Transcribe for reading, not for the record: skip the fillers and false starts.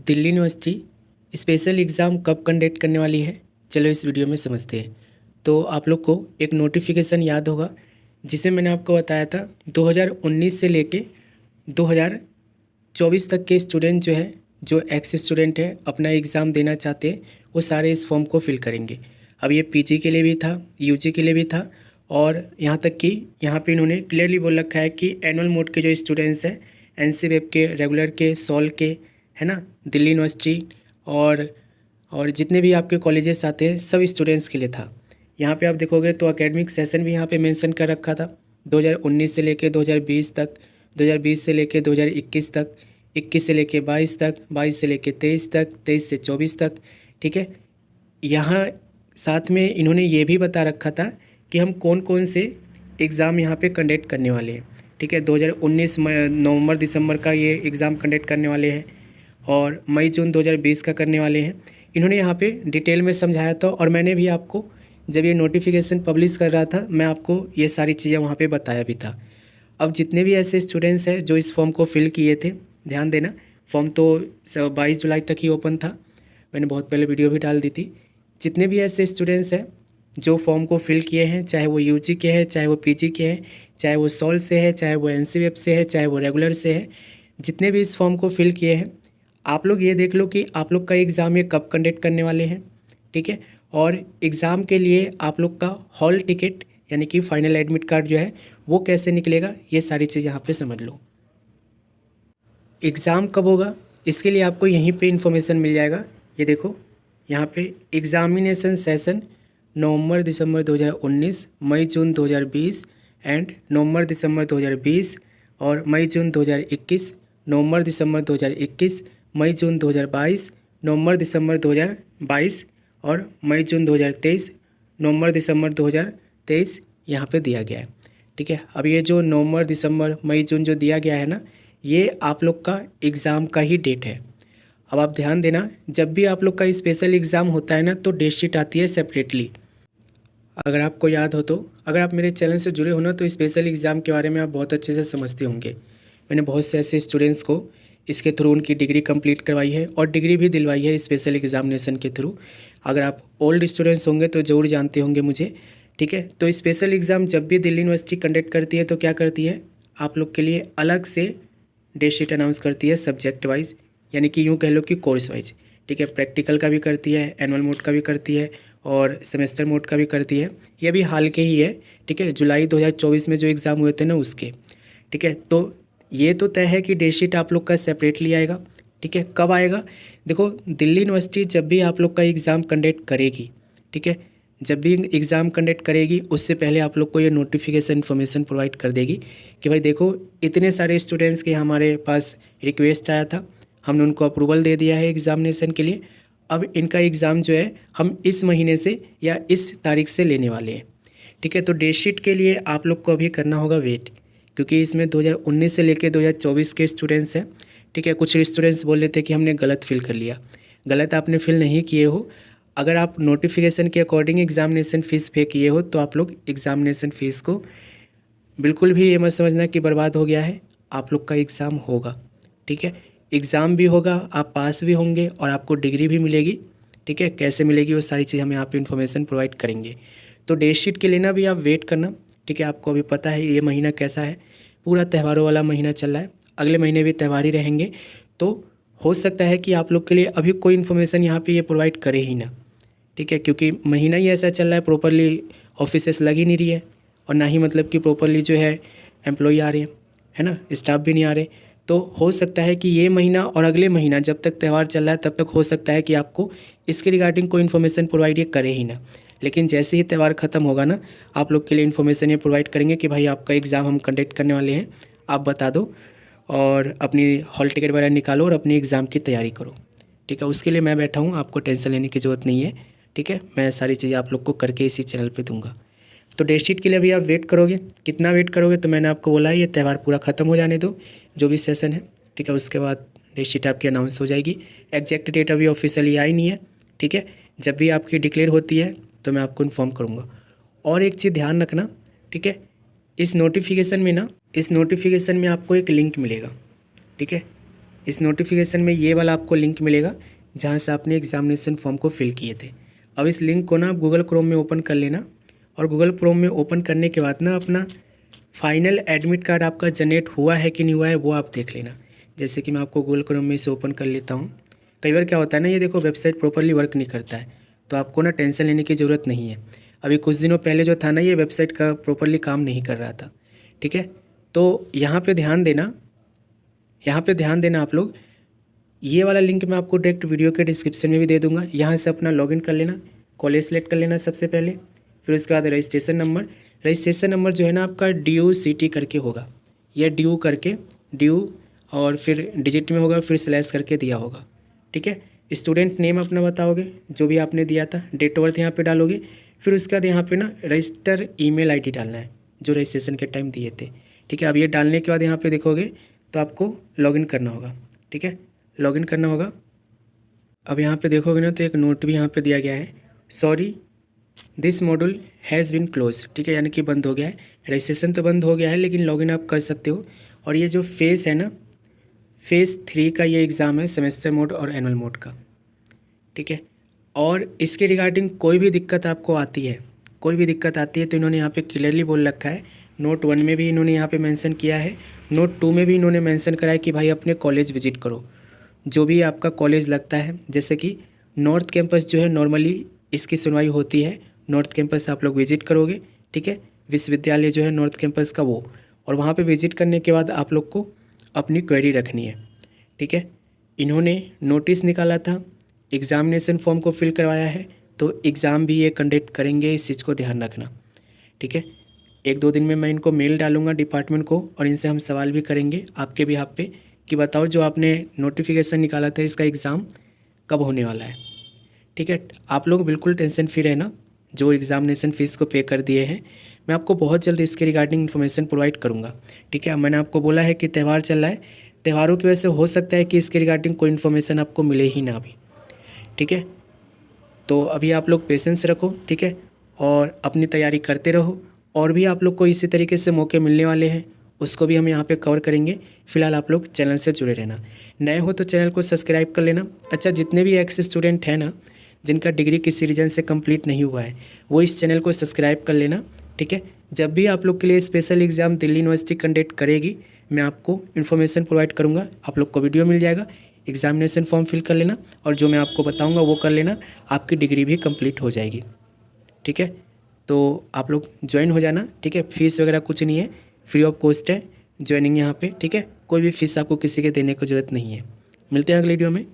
Delhi university special exam कब conduct करने वाली है, चलो इस वीडियो में समझते हैं। तो आप लोग को एक नोटिफिकेशन याद होगा जिसे मैंने आपको बताया था 2019 से लेके 2024 तक के स्टूडेंट जो है, जो एक्स स्टूडेंट है अपना एग्ज़ाम देना चाहते हैं, वो सारे इस फॉर्म को फिल करेंगे। अब ये पीजी के लिए भी था, यूजी के लिए भी था, और यहाँ तक कि यहाँ पे इन्होंने क्लियरली बोल रखा है कि एनुअल मोड के जो स्टूडेंट्स हैं, एनसीवेब के, रेगुलर के, सॉल के, है ना, दिल्ली यूनिवर्सिटी और जितने भी आपके कॉलेजेस आते हैं सब स्टूडेंट्स के लिए था। यहाँ पे आप देखोगे तो एकेडमिक सेशन भी यहाँ पे मेंशन कर रखा था 2019 से लेके 2020 तक, 2020 से लेके 2021 तक, 21 से लेके 22 तक, 22 से लेके 23 तक, 23 से 24 तक। ठीक है, यहाँ साथ में इन्होंने ये भी बता रखा था कि हम कौन कौन से एग्ज़ाम यहाँ पे कंडक्ट करने वाले हैं। ठीक है, 2019 नवंबर दिसंबर का ये एग्ज़ाम कंडक्ट करने वाले हैं और मई जून 2020 का करने वाले हैं। इन्होंने यहाँ पे डिटेल में समझाया था, और मैंने भी आपको जब ये नोटिफिकेशन पब्लिश कर रहा था मैं आपको ये सारी चीज़ें वहाँ पे बताया भी था। अब जितने भी ऐसे स्टूडेंट्स हैं जो इस फॉर्म को फिल किए थे, ध्यान देना, फॉर्म तो 22 जुलाई तक ही ओपन था, मैंने बहुत पहले वीडियो भी डाल दी थी। जितने भी ऐसे स्टूडेंट्स हैं जो फॉर्म को फिल किए हैं, चाहे वो यूजी के हैं, चाहे वो पीजी के हैं, चाहे वो सॉल से है, चाहे वो एनसीवेब से है, चाहे वो रेगुलर से है, जितने भी इस फॉर्म को फिल किए हैं, आप लोग ये देख लो कि आप लोग का एग्ज़ाम ये कब कंडक्ट करने वाले हैं। ठीक है, और एग्ज़ाम के लिए आप लोग का हॉल टिकट यानी कि फाइनल एडमिट कार्ड जो है वो कैसे निकलेगा, ये सारी चीज़ यहाँ पे समझ लो। एग्ज़ाम कब होगा इसके लिए आपको यहीं पे इन्फॉर्मेशन मिल जाएगा। ये देखो यहाँ पे examination session November December 2019, May June 2020 and November December 2020 और मई जून 2021, नवंबर दिसंबर 2021, मई जून 2022, नवंबर दिसंबर 2022 और मई जून 2023, नवंबर दिसंबर 2023 यहाँ पे दिया गया है। ठीक है, अब ये जो नवंबर दिसंबर मई जून जो दिया गया है ना, ये आप लोग का एग्ज़ाम का ही डेट है। अब आप ध्यान देना, जब भी आप लोग का स्पेशल एग्ज़ाम होता है ना तो डेट शीट आती है सेपरेटली। अगर आपको याद हो तो, अगर आप मेरे चैनल से जुड़े हो ना तो स्पेशल एग्ज़ाम के बारे में आप बहुत अच्छे से समझते होंगे। मैंने बहुत से ऐसे स्टूडेंट्स को इसके थ्रू उनकी डिग्री कंप्लीट करवाई है और डिग्री भी दिलवाई है स्पेशल एग्ज़ामिनेशन के थ्रू। अगर आप ओल्ड स्टूडेंट्स होंगे तो ज़रूर जानते होंगे मुझे। ठीक है, तो स्पेशल एग्ज़ाम जब भी दिल्ली यूनिवर्सिटी कंडक्ट करती है तो क्या करती है, आप लोग के लिए अलग से डेट शीट अनाउंस करती है सब्जेक्ट वाइज, यानी कि यूँ कह लो कि कोर्स वाइज। ठीक है, प्रैक्टिकल का भी करती है, एनुअल मोड का भी करती है और सेमेस्टर मोड का भी करती है। ये भी हाल के ही है। ठीक है, जुलाई 2024 में जो एग्ज़ाम हुए थे ना उसके। ठीक है, तो ये तो तय है कि डेट शीट आप लोग का सेपरेटली आएगा। ठीक है, कब आएगा, देखो दिल्ली यूनिवर्सिटी जब भी आप लोग का एग्ज़ाम कंडक्ट करेगी, ठीक है, जब भी एग्ज़ाम कंडक्ट करेगी उससे पहले आप लोग को ये नोटिफिकेशन इन्फॉर्मेशन प्रोवाइड कर देगी कि भाई देखो इतने सारे स्टूडेंट्स के हमारे पास रिक्वेस्ट आया था, हमने उनको अप्रूवल दे दिया है एग्ज़ामिनेशन के लिए। अब इनका एग्ज़ाम जो है हम इस महीने से या इस तारीख से लेने वाले हैं। ठीक है, तो डेट शीट के लिए आप लोग को अभी करना होगा वेट, क्योंकि इसमें 2019 से लेकर 2024 के स्टूडेंट्स हैं। ठीक है, कुछ स्टूडेंट्स बोल रहे थे कि हमने गलत फिल कर लिया। गलत आपने फिल नहीं किए हो। अगर आप नोटिफिकेशन के अकॉर्डिंग एग्ज़ामिनेशन फ़ीस पे किए हो तो आप लोग एग्ज़ामिनेशन फ़ीस को बिल्कुल भी ये मत समझना कि बर्बाद हो गया है। आप लोग का एग्ज़ाम होगा। ठीक है, एग्ज़ाम भी होगा, आप पास भी होंगे और आपको डिग्री भी मिलेगी। ठीक है, कैसे मिलेगी वो सारी चीज़ हम यहाँ पे इन्फॉर्मेशन प्रोवाइड करेंगे। तो डेट शीट के लिए ना भी आप वेट करना। ठीक है, आपको अभी पता है ये महीना कैसा है, पूरा त्योहारों वाला महीना चल रहा है, अगले महीने भी त्यौहार ही रहेंगे। तो हो सकता है कि आप लोग के लिए अभी कोई इन्फॉर्मेशन यहाँ पे ये प्रोवाइड करे ही ना। ठीक है, क्योंकि महीना ही ऐसा चल रहा है, प्रॉपरली ऑफिसेस लग ही नहीं रही है और ना ही मतलब कि प्रॉपरली जो है एम्प्लॉय आ रहे हैं, है ना, स्टाफ भी नहीं आ रहे। तो हो सकता है कि ये महीना और अगले महीना जब तक त्यौहार चल रहा है तब तक हो सकता है कि आपको इसके रिगार्डिंग कोई इन्फॉर्मेशन प्रोवाइड ये करे ही ना। लेकिन जैसे ही त्यौहार ख़त्म होगा ना, आप लोग के लिए इन्फॉर्मेशन ये प्रोवाइड करेंगे कि भाई आपका एग्ज़ाम हम कंडक्ट करने वाले हैं, आप बता दो और अपनी हॉल टिकट वगैरह निकालो और अपनी एग्ज़ाम की तैयारी करो। ठीक है, उसके लिए मैं बैठा हूँ, आपको टेंशन लेने की ज़रूरत नहीं है। ठीक है, मैं सारी चीज़ें आप लोग को करके इसी चैनल पे दूंगा। तो डेट शीट के लिए भी आप वेट करोगे, कितना वेट करोगे, तो मैंने आपको बोला है ये त्यौहार पूरा ख़त्म हो जाने दो जो भी सेशन है। ठीक है, उसके बाद डेट शीट आपकी अनाउंस हो जाएगी। एग्जैक्ट डेट अभी ऑफिशियली आई नहीं है। ठीक है, जब भी आपकी डिक्लेयर होती है तो मैं आपको इन्फॉर्म करूँगा। और एक चीज़ ध्यान रखना, ठीक है, इस नोटिफिकेशन में आपको एक लिंक मिलेगा। ठीक है, इस नोटिफिकेशन में ये वाला आपको लिंक मिलेगा जहाँ से आपने एग्जामिनेशन फॉर्म को फिल किए थे। अब इस लिंक को ना आप गूगल क्रोम में ओपन कर लेना, और गूगल क्रोम में ओपन करने के बाद ना अपना फाइनल एडमिट कार्ड आपका जनरेट हुआ है कि नहीं हुआ है वो आप देख लेना। जैसे कि मैं आपको गूगल क्रोम में इसे ओपन कर लेता हूँ। कई बार क्या होता है ना, ये देखो वेबसाइट प्रॉपर्ली वर्क नहीं करता है, तो आपको ना टेंशन लेने की ज़रूरत नहीं है। अभी कुछ दिनों पहले जो था ना, ये वेबसाइट का प्रॉपर्ली काम नहीं कर रहा था, ठीक है। तो यहाँ पे ध्यान देना, यहाँ पे ध्यान देना आप लोग। ये वाला लिंक मैं आपको डायरेक्ट वीडियो के डिस्क्रिप्शन में भी दे दूँगा। यहाँ से अपना लॉगिन कर लेना, कॉलेज सेलेक्ट कर लेना सबसे पहले, फिर उसके बाद रजिस्ट्रेशन नंबर जो है ना आपका DUCT करके होगा, या ड्यू करके, ड्यू और फिर डिजिट में होगा, फिर स्लैश करके दिया होगा, ठीक है। स्टूडेंट नेम अपना बताओगे जो भी आपने दिया था, डेट ऑफ बर्थ यहाँ पे डालोगे, फिर उसके बाद यहाँ पे ना रजिस्टर ईमेल आईडी डालना है जो रजिस्ट्रेशन के टाइम दिए थे, ठीक है। अब ये डालने के बाद यहाँ पे देखोगे तो आपको लॉगिन करना होगा, ठीक है, लॉगिन करना होगा। अब यहाँ पे देखोगे ना तो एक नोट भी यहाँ पे दिया गया है, sorry this module has been close, ठीक है, यानी कि बंद हो गया है। रजिस्ट्रेशन तो बंद हो गया है लेकिन लॉगिन आप कर सकते हो। और ये जो फेज़ है ना, फेज़ 3 का ये एग्ज़ाम है, सेमेस्टर मोड और एनुअल मोड का, ठीक है। और इसके रिगार्डिंग कोई भी दिक्कत आपको आती है, कोई भी दिक्कत आती है तो इन्होंने यहाँ पे क्लियरली बोल रखा है। नोट 1 में भी इन्होंने यहाँ पे मेंशन किया है, नोट 2 में भी इन्होंने मेंशन करा है कि भाई अपने कॉलेज विजिट करो, जो भी आपका कॉलेज लगता है। जैसे कि नॉर्थ कैंपस जो है नॉर्मली इसकी सुनवाई होती है, नॉर्थ कैंपस आप लोग विजिट करोगे, ठीक है, विश्वविद्यालय जो है नॉर्थ कैंपस का वो, और वहाँ पे विजिट करने के बाद आप लोग को अपनी क्वेरी रखनी है, ठीक है। इन्होंने नोटिस निकाला था, एग्ज़ामिनेशन फॉर्म को फिल करवाया है, तो एग्ज़ाम भी ये कंडक्ट करेंगे, इस चीज़ को ध्यान रखना, ठीक है। 1-2 दिन में मैं इनको मेल डालूंगा डिपार्टमेंट को, और इनसे हम सवाल भी करेंगे आपके बिहाफ पे कि बताओ जो आपने नोटिफिकेशन निकाला था इसका एग्ज़ाम कब होने वाला है, ठीक है। आप लोग बिल्कुल टेंशन फ्री रहना, जो एग्ज़ामिनेशन फ़ीस को पे कर दिए हैं मैं आपको बहुत जल्द इसके रिगार्डिंग इन्फॉर्मेशन प्रोवाइड करूँगा, ठीक है। मैंने आपको बोला है कि त्यौहार चल रहा है, त्योहारों की वजह से हो सकता है कि इसके रिगार्डिंग कोई इन्फॉर्मेशन आपको मिले ही ना अभी, ठीक है। तो अभी आप लोग पेशेंस रखो, ठीक है, और अपनी तैयारी करते रहो। और भी आप लोग को इसी तरीके से मौके मिलने वाले हैं, उसको भी हम यहाँ पे कवर करेंगे। फिलहाल आप लोग चैनल से जुड़े रहना, नए हो तो चैनल को सब्सक्राइब कर लेना। अच्छा, जितने भी एक्स स्टूडेंट हैं ना, जिनका डिग्री किसी रीजन से कंप्लीट नहीं हुआ है, वो इस चैनल को सब्सक्राइब कर लेना, ठीक है। जब भी आप लोग के लिए special exam Delhi university conduct करेगी, मैं आपको इन्फॉर्मेशन प्रोवाइड करूँगा, आप लोग को वीडियो मिल जाएगा। एग्ज़ामिनेशन फॉर्म फिल कर लेना, और जो मैं आपको बताऊँगा वो कर लेना, आपकी डिग्री भी कंप्लीट हो जाएगी, ठीक है। तो आप लोग ज्वाइन हो जाना, ठीक है। फीस वगैरह कुछ नहीं है, फ्री ऑफ कॉस्ट है ज्वाइनिंग यहाँ पे, ठीक है। कोई भी फीस आपको किसी के देने की ज़रूरत नहीं है। मिलते हैं अगले वीडियो में।